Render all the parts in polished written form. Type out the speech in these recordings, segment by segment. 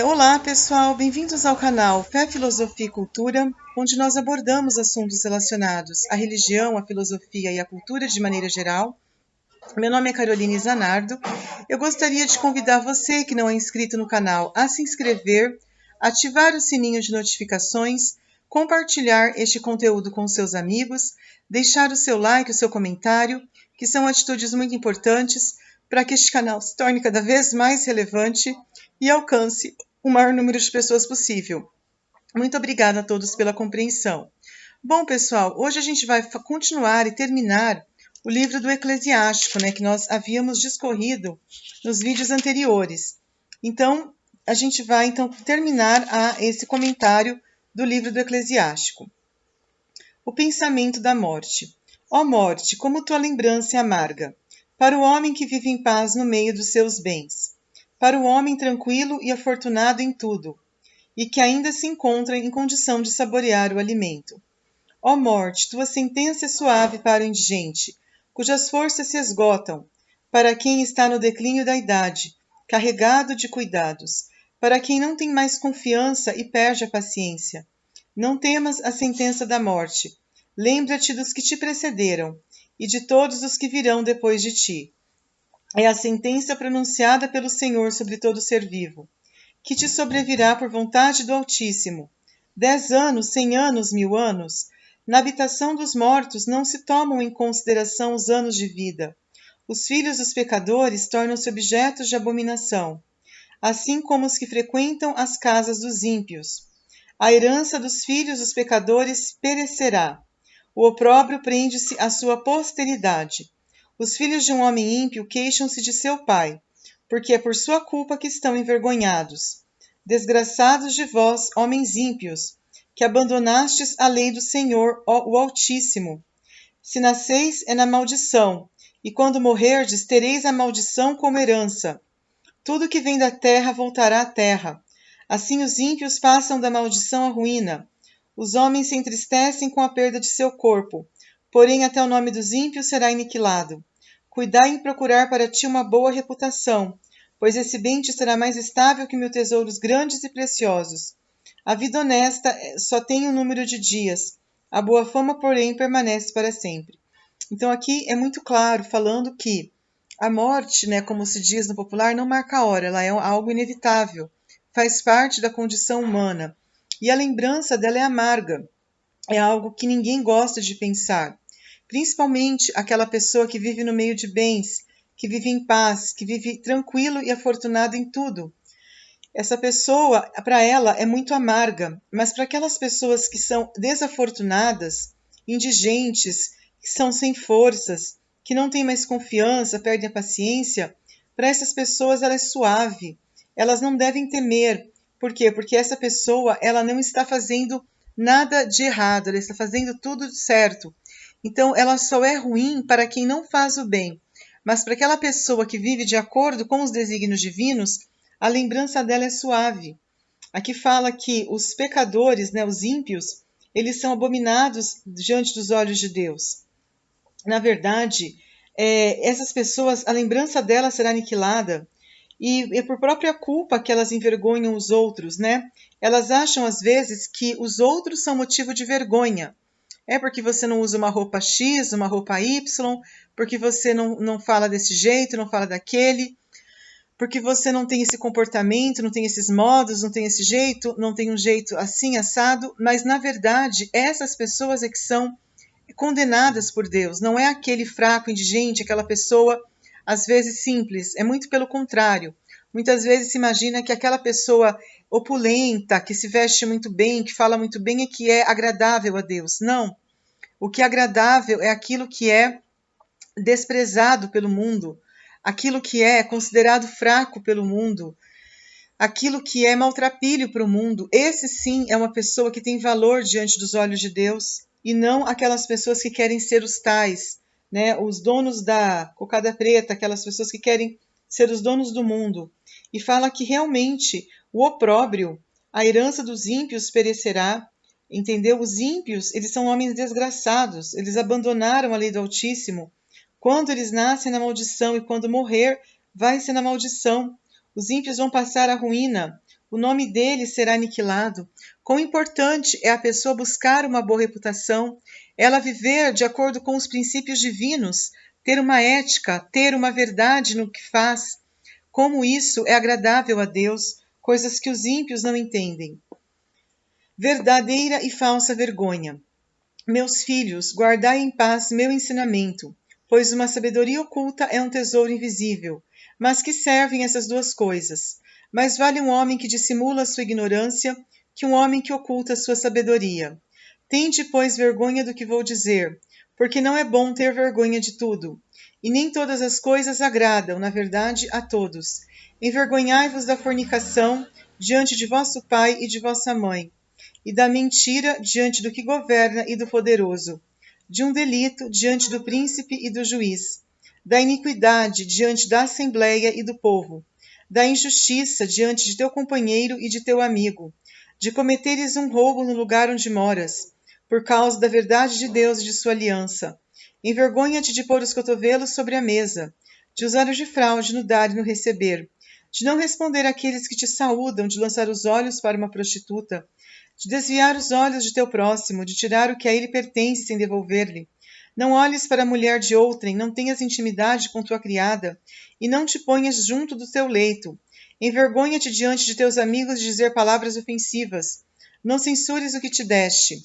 Olá, pessoal, bem-vindos ao canal Fé, Filosofia e Cultura, onde nós abordamos assuntos relacionados à religião, à filosofia e à cultura de maneira geral. Meu nome é Caroline Zanardo. Eu gostaria de convidar você que não é inscrito no canal a se inscrever, ativar o sininho de notificações, compartilhar este conteúdo com seus amigos, deixar o seu like, o seu comentário, que são atitudes muito importantes para que este canal se torne cada vez mais relevante e alcance o maior número de pessoas possível. Muito obrigada a todos pela compreensão. Bom, pessoal, hoje a gente vai continuar e terminar o livro do Eclesiástico, que nós havíamos discorrido nos vídeos anteriores. Então, a gente vai terminar esse comentário do livro do Eclesiástico. O pensamento da morte. Ó morte, como tua lembrança é amarga, para o homem que vive em paz no meio dos seus bens, para o homem tranquilo e afortunado em tudo, e que ainda se encontra em condição de saborear o alimento. Ó morte, tua sentença é suave para o indigente, cujas forças se esgotam, para quem está no declínio da idade, carregado de cuidados, para quem não tem mais confiança e perde a paciência. Não temas a sentença da morte. Lembra-te dos que te precederam e de todos os que virão depois de ti. É a sentença pronunciada pelo Senhor sobre todo ser vivo, que te sobrevirá por vontade do Altíssimo. 10 anos, 100 anos, 1000 anos. Na habitação dos mortos não se tomam em consideração os anos de vida. Os filhos dos pecadores tornam-se objetos de abominação, assim como os que frequentam as casas dos ímpios. A herança dos filhos dos pecadores perecerá. O opróbrio prende-se à sua posteridade. Os filhos de um homem ímpio queixam-se de seu pai, porque é por sua culpa que estão envergonhados. Desgraçados de vós, homens ímpios, que abandonastes a lei do Senhor, o Altíssimo. Se nasceis, é na maldição, e quando morrerdes, tereis a maldição como herança. Tudo que vem da terra voltará à terra. Assim os ímpios passam da maldição à ruína. Os homens se entristecem com a perda de seu corpo, porém até o nome dos ímpios será aniquilado. Cuidai em procurar para ti uma boa reputação, pois esse bem te será mais estável que 1000 tesouros grandes e preciosos. A vida honesta só tem um número de dias, a boa fama, porém, permanece para sempre. Então aqui é muito claro, falando que a morte, como se diz no popular, não marca a hora, ela é algo inevitável, faz parte da condição humana. E a lembrança dela é amarga, é algo que ninguém gosta de pensar. Principalmente aquela pessoa que vive no meio de bens, que vive em paz, que vive tranquilo e afortunado em tudo. Essa pessoa, para ela, é muito amarga, mas para aquelas pessoas que são desafortunadas, indigentes, que são sem forças, que não têm mais confiança, perdem a paciência, para essas pessoas ela é suave. Elas não devem temer. Por quê? Porque essa pessoa, ela não está fazendo nada de errado, ela está fazendo tudo certo. Então, ela só é ruim para quem não faz o bem. Mas para aquela pessoa que vive de acordo com os desígnios divinos, a lembrança dela é suave. Aqui fala que os pecadores, os ímpios, eles são abominados diante dos olhos de Deus. Na verdade, essas pessoas, a lembrança delas será aniquilada, e é por própria culpa que elas envergonham os outros, Elas acham, às vezes, que os outros são motivo de vergonha. É porque você não usa uma roupa X, uma roupa Y, porque você não fala desse jeito, não fala daquele, porque você não tem esse comportamento, não tem esses modos, não tem esse jeito, não tem um jeito assim, assado, mas na verdade essas pessoas é que são condenadas por Deus, não é aquele fraco, indigente, aquela pessoa às vezes simples, é muito pelo contrário. Muitas vezes se imagina que aquela pessoa opulenta, que se veste muito bem, que fala muito bem, é que é agradável a Deus. Não, o que é agradável é aquilo que é desprezado pelo mundo, aquilo que é considerado fraco pelo mundo, aquilo que é maltrapilho para o mundo. Esse sim é uma pessoa que tem valor diante dos olhos de Deus, e não aquelas pessoas que querem ser os tais, os donos da cocada preta, aquelas pessoas que querem ser os donos do mundo. E fala que realmente o opróbrio, a herança dos ímpios perecerá. Entendeu? Os ímpios, eles são homens desgraçados, eles abandonaram a lei do Altíssimo. Quando eles nascem na maldição e quando morrer, vai ser na maldição. Os ímpios vão passar a ruína. o nome dele será aniquilado. Quão importante é a pessoa buscar uma boa reputação, ela viver de acordo com os princípios divinos, ter uma ética, ter uma verdade no que faz. Como isso é agradável a Deus, coisas que os ímpios não entendem. Verdadeira e falsa vergonha. Meus filhos, guardai em paz meu ensinamento, pois uma sabedoria oculta é um tesouro invisível. Mas que servem essas duas coisas? Mais vale um homem que dissimula sua ignorância que um homem que oculta sua sabedoria. Tende, pois, vergonha do que vou dizer, porque não é bom ter vergonha de tudo. E nem todas as coisas agradam, na verdade, a todos. Envergonhai-vos da fornicação diante de vosso pai e de vossa mãe, e da mentira diante do que governa e do poderoso, de um delito diante do príncipe e do juiz, da iniquidade diante da assembleia e do povo, da injustiça diante de teu companheiro e de teu amigo, de cometeres um roubo no lugar onde moras, por causa da verdade de Deus e de sua aliança. Envergonha-te de pôr os cotovelos sobre a mesa, de usar o de fraude no dar e no receber, de não responder àqueles que te saúdam, de lançar os olhos para uma prostituta, de desviar os olhos de teu próximo, de tirar o que a ele pertence sem devolver-lhe. Não olhes para a mulher de outrem, não tenhas intimidade com tua criada, e não te ponhas junto do teu leito. Envergonha-te diante de teus amigos de dizer palavras ofensivas. Não censures o que te deste.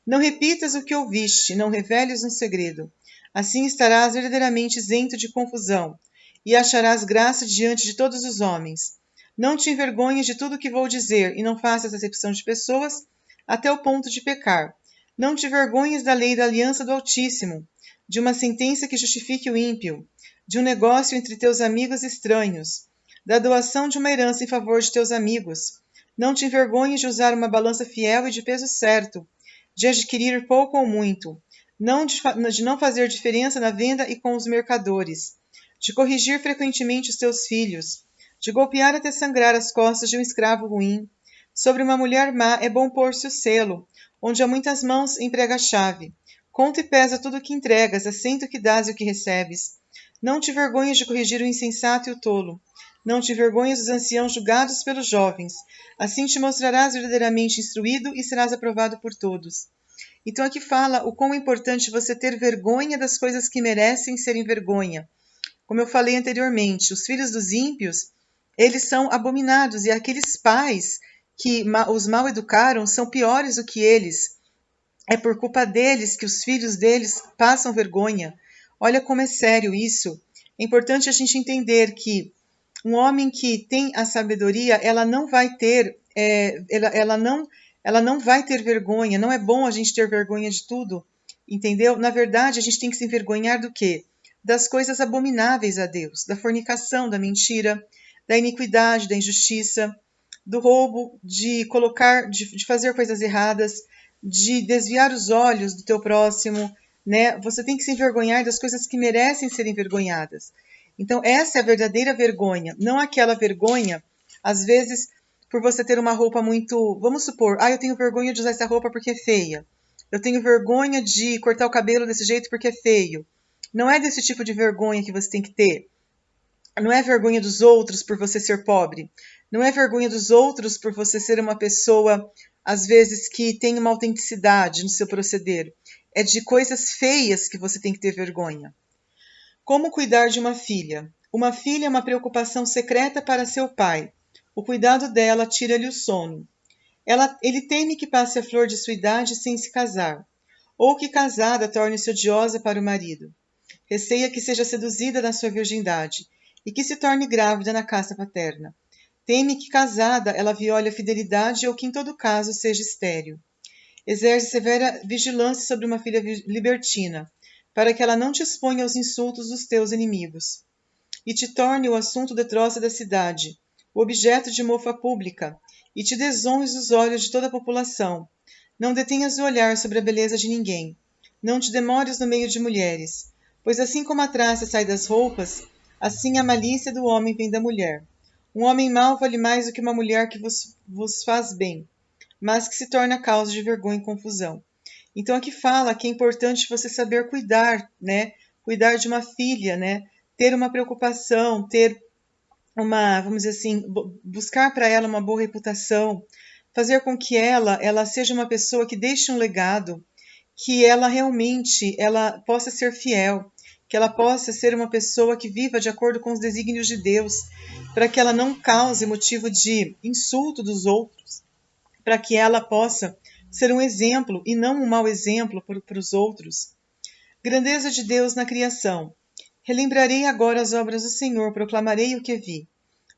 Não repitas o que ouviste, não reveles um segredo. Assim estarás verdadeiramente isento de confusão, e acharás graça diante de todos os homens. Não te envergonhes de tudo o que vou dizer, e não faças acepção de pessoas até o ponto de pecar. Não te envergonhes da lei da aliança do Altíssimo, de uma sentença que justifique o ímpio, de um negócio entre teus amigos estranhos, da doação de uma herança em favor de teus amigos. Não te envergonhes de usar uma balança fiel e de peso certo, de adquirir pouco ou muito, de não fazer diferença na venda e com os mercadores, de corrigir frequentemente os teus filhos, de golpear até sangrar as costas de um escravo ruim. Sobre uma mulher má é bom pôr-se o selo, onde há muitas mãos emprega a chave. Conta e pesa tudo o que entregas, assenta o que dás e o que recebes. Não te vergonhes de corrigir o insensato e o tolo. Não te vergonhes dos anciãos julgados pelos jovens. Assim te mostrarás verdadeiramente instruído e serás aprovado por todos. Então aqui fala o quão é importante você ter vergonha das coisas que merecem serem vergonha. Como eu falei anteriormente, os filhos dos ímpios, eles são abominados, e aqueles pais que os mal educaram são piores do que eles. É por culpa deles que os filhos deles passam vergonha. Olha como é sério isso. É importante a gente entender que um homem que tem a sabedoria, ela não vai ter, ela não vai ter vergonha. Não é bom a gente ter vergonha de tudo, entendeu? Na verdade, a gente tem que se envergonhar do quê? Das coisas abomináveis a Deus, da fornicação, da mentira, da iniquidade, da injustiça, do roubo, de fazer coisas erradas, de desviar os olhos do teu próximo, né? Você tem que se envergonhar das coisas que merecem ser envergonhadas. Então, essa é a verdadeira vergonha, não aquela vergonha, às vezes, por você ter uma roupa muito. Vamos supor, eu tenho vergonha de usar essa roupa porque é feia. Eu tenho vergonha de cortar o cabelo desse jeito porque é feio. Não é desse tipo de vergonha que você tem que ter. Não é vergonha dos outros por você ser pobre. Não é vergonha dos outros por você ser uma pessoa, às vezes, que tem uma autenticidade no seu proceder. É de coisas feias que você tem que ter vergonha. Como cuidar de uma filha? Uma filha é uma preocupação secreta para seu pai. O cuidado dela tira-lhe o sono. Ele teme que passe a flor de sua idade sem se casar, ou que casada torne-se odiosa para o marido. Receia que seja seduzida na sua virgindade e que se torne grávida na casa paterna. Teme que casada ela viole a fidelidade ou que em todo caso seja estéril. Exerce severa vigilância sobre uma filha libertina, para que ela não te exponha aos insultos dos teus inimigos, e te torne o assunto de troça da cidade, o objeto de mofa pública, e te desonres os olhos de toda a população. Não detenhas o olhar sobre a beleza de ninguém. Não te demores no meio de mulheres, pois assim como a traça sai das roupas, assim a malícia do homem vem da mulher. Um homem mau vale mais do que uma mulher que vos faz bem, mas que se torna causa de vergonha e confusão. Então aqui fala que é importante você saber cuidar, né? Cuidar de uma filha, né? Ter uma preocupação, ter vamos dizer assim, buscar para ela uma boa reputação, fazer com que ela seja uma pessoa que deixe um legado, que ela realmente ela possa ser fiel, que ela possa ser uma pessoa que viva de acordo com os desígnios de Deus, para que ela não cause motivo de insulto dos outros, para que ela possa ser um exemplo e não um mau exemplo para os outros. Grandeza de Deus na criação. Relembrarei agora as obras do Senhor, proclamarei o que vi.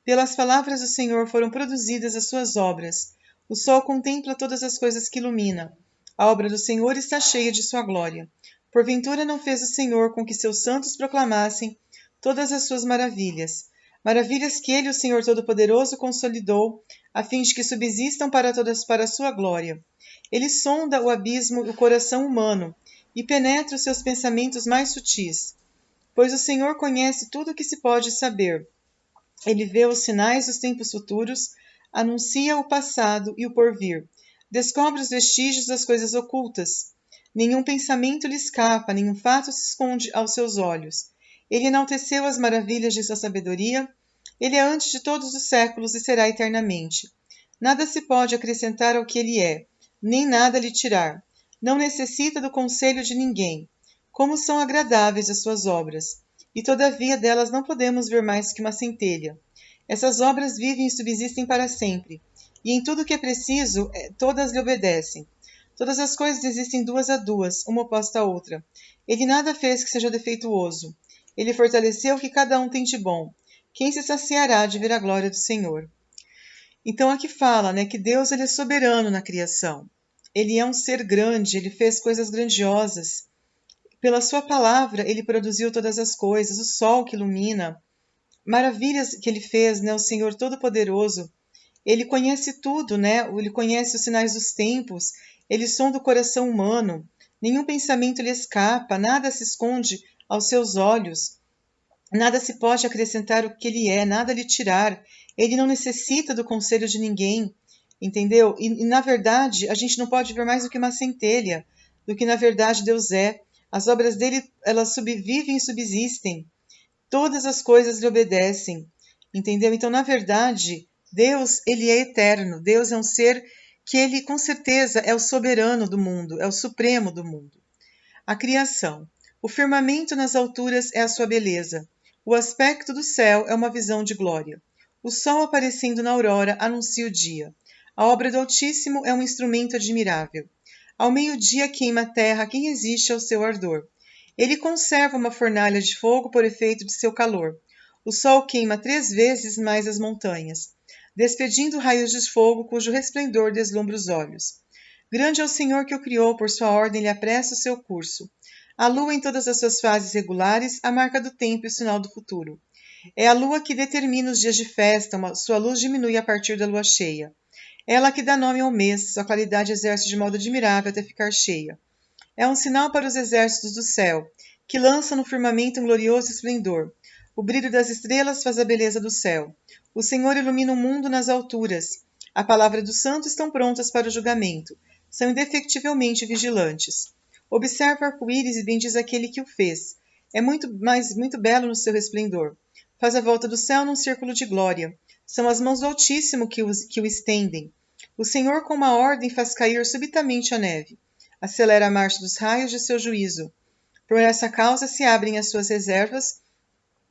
Pelas palavras do Senhor foram produzidas as suas obras. O sol contempla todas as coisas que ilumina. A obra do Senhor está cheia de sua glória. Porventura não fez o Senhor com que seus santos proclamassem todas as suas maravilhas. Maravilhas que ele, o Senhor Todo-Poderoso, consolidou, a fim de que subsistam para a sua glória. Ele sonda o abismo e o coração humano, e penetra os seus pensamentos mais sutis. Pois o Senhor conhece tudo o que se pode saber. Ele vê os sinais dos tempos futuros, anuncia o passado e o porvir, descobre os vestígios das coisas ocultas. Nenhum pensamento lhe escapa, nenhum fato se esconde aos seus olhos. Ele enalteceu as maravilhas de sua sabedoria. Ele é antes de todos os séculos e será eternamente. Nada se pode acrescentar ao que ele é, nem nada lhe tirar. Não necessita do conselho de ninguém. Como são agradáveis as suas obras! E todavia delas não podemos ver mais que uma centelha. Essas obras vivem e subsistem para sempre, e em tudo o que é preciso, todas lhe obedecem. Todas as coisas existem duas a duas, uma oposta à outra. Ele nada fez que seja defeituoso. Ele fortaleceu o que cada um tem de bom. Quem se saciará de ver a glória do Senhor? Então aqui fala, né, que Deus ele é soberano na criação. Ele é um ser grande, ele fez coisas grandiosas. Pela sua palavra, ele produziu todas as coisas, o sol que ilumina, maravilhas que ele fez, né, o Senhor Todo-Poderoso. Ele conhece tudo, né? Ele conhece os sinais dos tempos, ele sonda o coração humano. Nenhum pensamento lhe escapa, nada se esconde aos seus olhos. Nada se pode acrescentar o que ele é, nada lhe tirar. Ele não necessita do conselho de ninguém, entendeu? Na verdade, a gente não pode ver mais do que uma centelha, do que na verdade Deus é. As obras dele, elas vivem e subsistem. Todas as coisas lhe obedecem, entendeu? Então, na verdade, Deus, ele é eterno. Deus é um ser que ele, com certeza, é o soberano do mundo, é o supremo do mundo. A criação. O firmamento nas alturas é a sua beleza. O aspecto do céu é uma visão de glória. O sol aparecendo na aurora anuncia o dia. A obra do Altíssimo é um instrumento admirável. Ao meio-dia queima a terra quem resiste ao seu ardor. Ele conserva uma fornalha de fogo por efeito de seu calor. O sol queima 3 vezes mais as montanhas, despedindo raios de fogo cujo resplendor deslumbra os olhos. Grande é o Senhor que o criou, por sua ordem lhe apressa o seu curso. A lua em todas as suas fases regulares, a marca do tempo e o sinal do futuro. É a lua que determina os dias de festa, sua luz diminui a partir da lua cheia. Ela que dá nome ao mês, sua claridade exerce de modo admirável até ficar cheia. É um sinal para os exércitos do céu, que lança no firmamento um glorioso esplendor. O brilho das estrelas faz a beleza do céu. O Senhor ilumina o mundo nas alturas. A palavra dos santos estão prontas para o julgamento. São indefectivelmente vigilantes. Observa o arco-íris e bendiz aquele que o fez. É muito belo no seu resplendor. Faz a volta do céu num círculo de glória. São as mãos do Altíssimo que o estendem. O Senhor, com uma ordem, faz cair subitamente a neve. Acelera a marcha dos raios de seu juízo. Por essa causa se abrem as suas reservas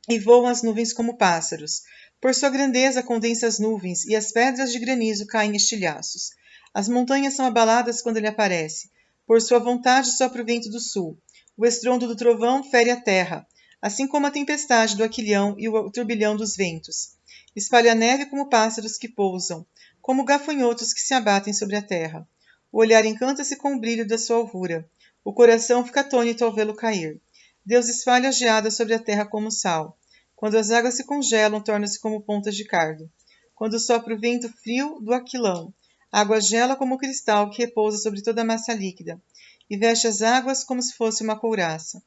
e voam as nuvens como pássaros. Por sua grandeza condensa as nuvens, e as pedras de granizo caem em estilhaços. As montanhas são abaladas quando ele aparece. Por sua vontade sopra o vento do sul. O estrondo do trovão fere a terra, assim como a tempestade do aquilhão e o turbilhão dos ventos. Espalha a neve como pássaros que pousam, como gafanhotos que se abatem sobre a terra. O olhar encanta-se com o brilho da sua alvura. O coração fica atônito ao vê-lo cair. Deus espalha as geadas sobre a terra como sal. Quando as águas se congelam, tornam-se como pontas de cardo. Quando sopra o vento frio do aquilão, a água gela como o cristal que repousa sobre toda a massa líquida, e veste as águas como se fosse uma couraça.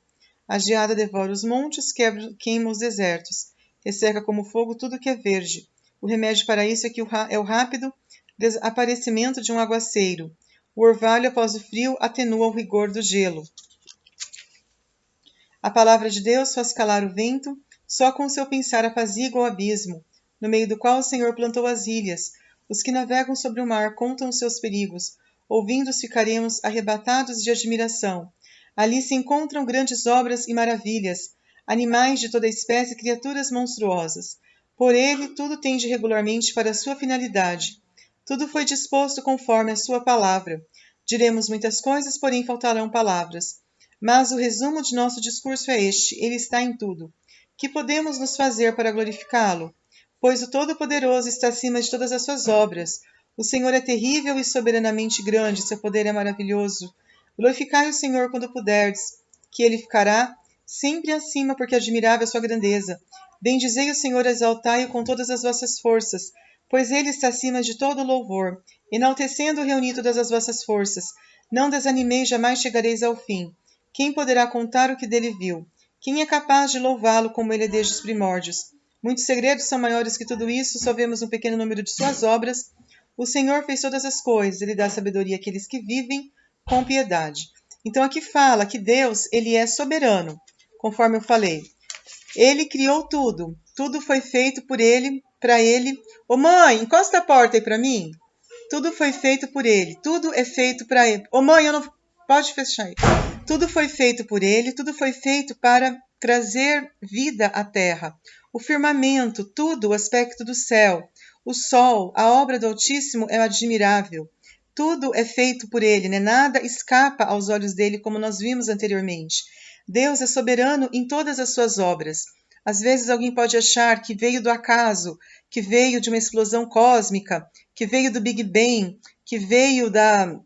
A geada devora os montes, queima os desertos, resseca como fogo tudo que é verde. O remédio para isso é o rápido aparecimento de um aguaceiro. O orvalho, após o frio, atenua o rigor do gelo. A palavra de Deus faz calar o vento, só com seu pensar apazigua o abismo. no meio do qual o Senhor plantou as ilhas. Os que navegam sobre o mar contam os seus perigos. Ouvindo-os ficaremos arrebatados de admiração. Ali se encontram grandes obras e maravilhas, animais de toda espécie e criaturas monstruosas. Por ele, tudo tende regularmente para a sua finalidade. Tudo foi disposto conforme a sua palavra. Diremos muitas coisas, porém faltarão palavras. Mas o resumo de nosso discurso é este: ele está em tudo. Que podemos nos fazer para glorificá-lo? Pois o Todo-Poderoso está acima de todas as suas obras. O Senhor é terrível e soberanamente grande, seu poder é maravilhoso. Glorificai o Senhor quando puderdes, que ele ficará sempre acima, porque admirável a sua grandeza. Bendizei o Senhor, exaltai-o com todas as vossas forças, pois ele está acima de todo louvor. Enaltecendo, reuni todas as vossas forças. Não desanimeis, jamais chegareis ao fim. Quem poderá contar o que dele viu? Quem é capaz de louvá-lo como ele é desde os primórdios? Muitos segredos são maiores que tudo isso, só vemos um pequeno número de suas obras. O Senhor fez todas as coisas, ele dá sabedoria àqueles que vivem com piedade. Então aqui fala que Deus, ele é soberano, conforme eu falei. Ele criou tudo, tudo foi feito por ele, para ele. Ô mãe, encosta a porta aí para mim. Tudo foi feito por ele, tudo é feito para ele. Ô mãe, eu não... Pode fechar aí. Tudo foi feito por ele, tudo foi feito para trazer vida à terra. O firmamento, tudo, o aspecto do céu, o sol, a obra do Altíssimo é admirável. Tudo é feito por ele, né? Nada escapa aos olhos dele, como nós vimos anteriormente. Deus é soberano em todas as suas obras. Às vezes alguém pode achar que veio do acaso, que veio de uma explosão cósmica, que veio do Big Bang, que veio da...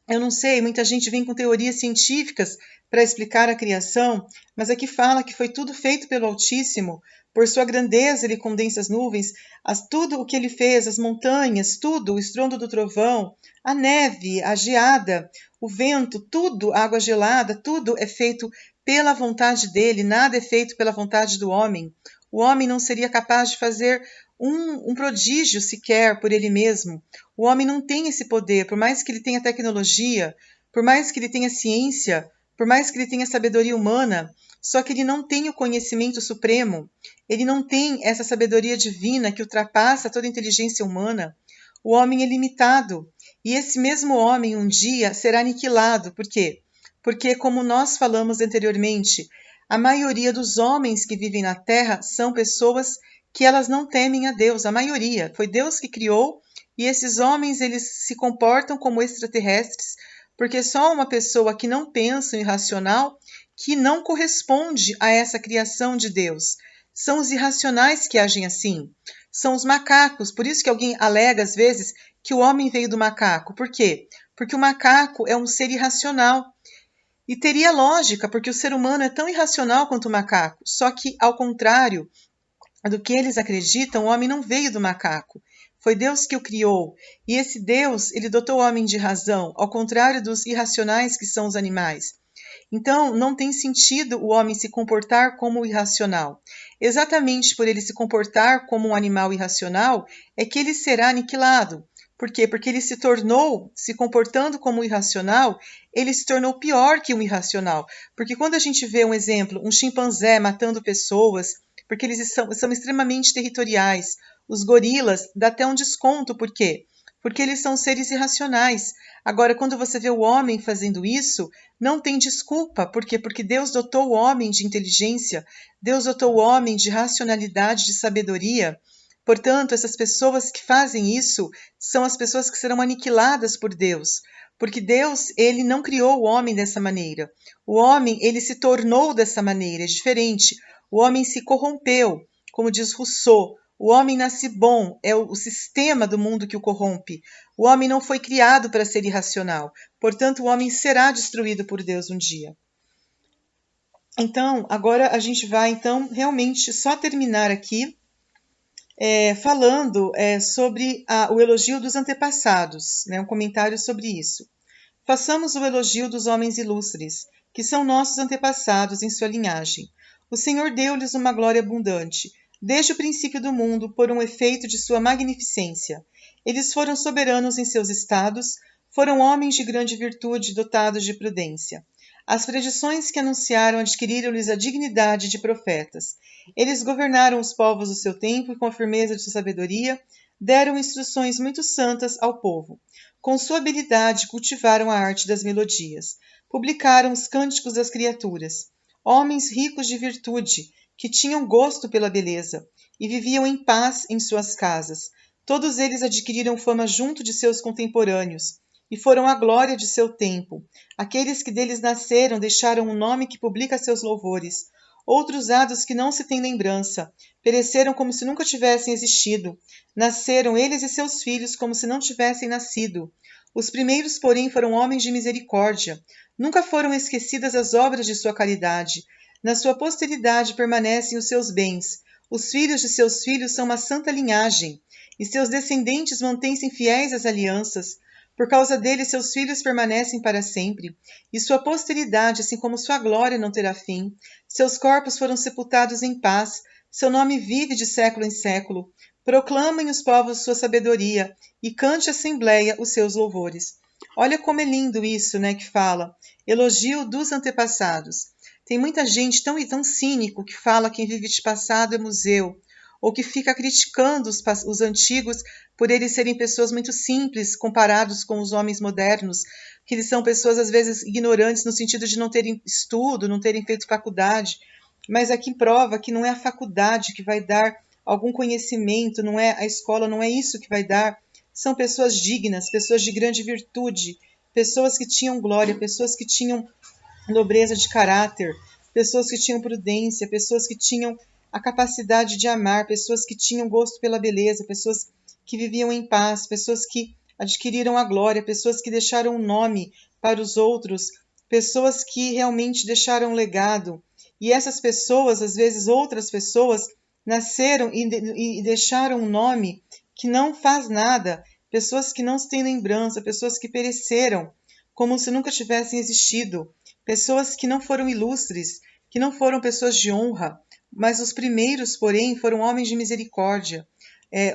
Eu não sei, muita gente vem com teorias científicas para explicar a criação, mas aqui fala que foi tudo feito pelo Altíssimo. Por sua grandeza, ele condensa as nuvens, tudo o que ele fez, as montanhas, tudo, o estrondo do trovão, a neve, a geada, o vento, tudo, a água gelada, tudo é feito pela vontade dele, nada é feito pela vontade do homem. O homem não seria capaz de fazer um prodígio sequer por ele mesmo. O homem não tem esse poder, por mais que ele tenha tecnologia, por mais que ele tenha ciência, por mais que ele tenha sabedoria humana, só que ele não tem o conhecimento supremo, ele não tem essa sabedoria divina que ultrapassa toda a inteligência humana. O homem é limitado, e esse mesmo homem um dia será aniquilado. Por quê? Porque, como nós falamos anteriormente, a maioria dos homens que vivem na Terra são pessoas que elas não temem a Deus, a maioria. Foi Deus que criou, e esses homens eles se comportam como extraterrestres, porque só uma pessoa que não pensa em racional, que não corresponde a essa criação de Deus. São os irracionais que agem assim. São os macacos. Por isso que alguém alega às vezes que o homem veio do macaco. Por quê? Porque o macaco é um ser irracional. E teria lógica, porque o ser humano é tão irracional quanto o macaco. Só que, ao contrário do que eles acreditam, o homem não veio do macaco. Foi Deus que o criou. E esse Deus, ele dotou o homem de razão, ao contrário dos irracionais que são os animais. Então, não tem sentido o homem se comportar como irracional. Exatamente por ele se comportar como um animal irracional, é que ele será aniquilado. Por quê? Porque ele se tornou, se comportando como irracional, ele se tornou pior que um irracional. Porque quando a gente vê um exemplo, um chimpanzé matando pessoas, porque eles são extremamente territoriais. Os gorilas dá até um desconto, por quê? Porque eles são seres irracionais. Agora, quando você vê o homem fazendo isso, não tem desculpa. Por quê? Porque Deus dotou o homem de inteligência, Deus dotou o homem de racionalidade, de sabedoria. Portanto, essas pessoas que fazem isso são as pessoas que serão aniquiladas por Deus. Porque Deus, ele não criou o homem dessa maneira. O homem, ele se tornou dessa maneira, é diferente. O homem se corrompeu, como diz Rousseau. O homem nasce bom, é o sistema do mundo que o corrompe. O homem não foi criado para ser irracional. Portanto, o homem será destruído por Deus um dia. Então, agora a gente vai então realmente só terminar aqui falando sobre o elogio dos antepassados, né, um comentário sobre isso. Façamos o elogio dos homens ilustres, que são nossos antepassados em sua linhagem. O Senhor deu-lhes uma glória abundante, desde o princípio do mundo, por um efeito de sua magnificência. Eles foram soberanos em seus estados, foram homens de grande virtude, dotados de prudência. As predições que anunciaram adquiriram-lhes a dignidade de profetas. Eles governaram os povos do seu tempo e, com a firmeza de sua sabedoria, deram instruções muito santas ao povo. Com sua habilidade, cultivaram a arte das melodias. Publicaram os cânticos das criaturas. Homens ricos de virtude, que tinham gosto pela beleza, e viviam em paz em suas casas. Todos eles adquiriram fama junto de seus contemporâneos, e foram a glória de seu tempo. Aqueles que deles nasceram deixaram um nome que publica seus louvores. Outros hados que não se tem lembrança, pereceram como se nunca tivessem existido. Nasceram eles e seus filhos como se não tivessem nascido. Os primeiros, porém, foram homens de misericórdia. Nunca foram esquecidas as obras de sua caridade. Na sua posteridade permanecem os seus bens. Os filhos de seus filhos são uma santa linhagem, e seus descendentes mantêm-se fiéis às alianças. Por causa dele, seus filhos permanecem para sempre, e sua posteridade, assim como sua glória, não terá fim. Seus corpos foram sepultados em paz, seu nome vive de século em século. Proclamem os povos sua sabedoria, e cante a assembleia os seus louvores. Olha como é lindo isso, né, que fala. Elogio dos antepassados. Tem muita gente tão cínico que fala que quem vive de passado é museu, ou que fica criticando os antigos por eles serem pessoas muito simples comparados com os homens modernos, que eles são pessoas às vezes ignorantes no sentido de não terem estudo, não terem feito faculdade, mas aqui prova que não é a faculdade que vai dar algum conhecimento, não é a escola, não é isso que vai dar. São pessoas dignas, pessoas de grande virtude, pessoas que tinham glória, pessoas que tinham nobreza de caráter, pessoas que tinham prudência, pessoas que tinham a capacidade de amar, pessoas que tinham gosto pela beleza, pessoas que viviam em paz, pessoas que adquiriram a glória, pessoas que deixaram um nome para os outros, pessoas que realmente deixaram um legado. E essas pessoas, às vezes outras pessoas, nasceram e deixaram um nome que não faz nada, pessoas que não se têm lembrança, pessoas que pereceram como se nunca tivessem existido, pessoas que não foram ilustres, que não foram pessoas de honra, mas os primeiros, porém, foram homens de misericórdia.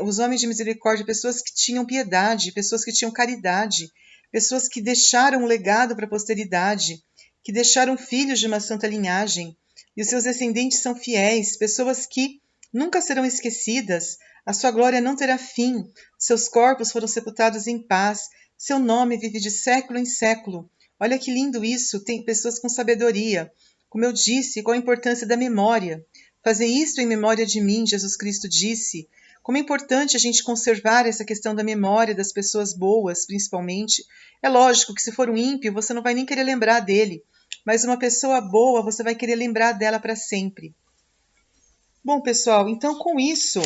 Os homens de misericórdia, pessoas que tinham piedade, pessoas que tinham caridade, pessoas que deixaram um legado para a posteridade, que deixaram filhos de uma santa linhagem, e os seus descendentes são fiéis, pessoas que nunca serão esquecidas, a sua glória não terá fim, seus corpos foram sepultados em paz, seu nome vive de século em século. Olha que lindo isso, tem pessoas com sabedoria. Como eu disse, qual a importância da memória? Fazer isto em memória de mim, Jesus Cristo disse. Como é importante a gente conservar essa questão da memória das pessoas boas, principalmente. É lógico que se for um ímpio, você não vai nem querer lembrar dele, mas uma pessoa boa, você vai querer lembrar dela para sempre. Bom, pessoal, então com isso,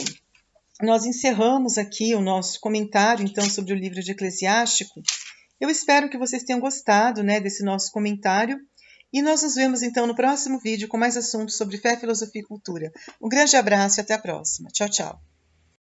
nós encerramos aqui o nosso comentário, então, sobre o livro de Eclesiástico. Eu espero que vocês tenham gostado, né, desse nosso comentário. E nós nos vemos, então, no próximo vídeo com mais assuntos sobre fé, filosofia e cultura. Um grande abraço e até a próxima. Tchau, tchau.